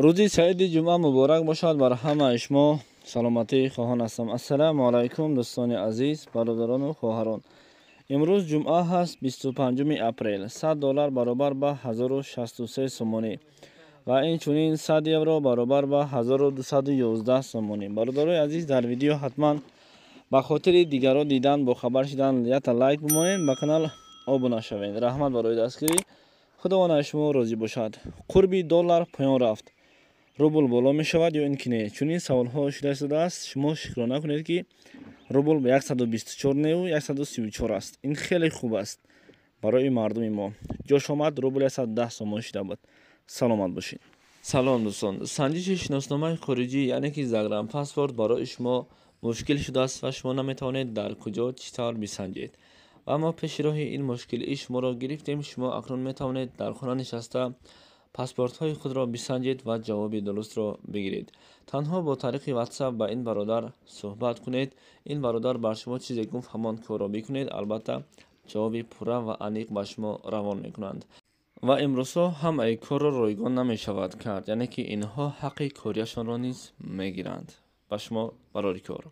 روزی سعید جمعه مبارک باشد بر همه شما. سلامتی خواهان هستم. السلام علیکم دوستان عزیز، برادران و خواهران. امروز جمعه هست 25 اپریل. $100 برابر به 1063 سومانی و این چنین 100 یورو برابر به 1211 سومانی. برادران عزیز، در ویدیو حتما به خاطر دیگران دیدن با خبر شدن یا لایک بمانید، به کانال ابونه شوید. رحمت برای دستگیری. خداوند شما راضی باشد. قربی دلار پایان رفت، روبل بالا می شود یا اینکه نه؟ چون سوال ها شده است. شما شکر نکنید که روبل به 124 و 134 است. این خیلی خوب است برای مردم ما. جاش آمد روبل 110 سوم شده بود. سلامت باشید. سلام دوستان. سنجش شناسنامه خارجی یعنی که زاگرام پاسپورت برای شما مشکل شده است و شما نمیتوانید در کجا چطور بسنجید. و ما پیش راه این مشکل شما را گرفتیم. شما اکنون میتوانید در خانه نشسته پاسپورت های خود را بسنجید و جواب درست را بگیرید. تنها با طریق واتساپ با این برادر صحبت کنید. این برادر بر شما چیزی گفت همان کار را بکنید. البته جواب پوره و عمیق به شما روان میکنند و امروزها هم ای کار را رایگان نمی شود کرد، یعنی که اینها حق کاریشان را نیز میگیرند. به شما برای کار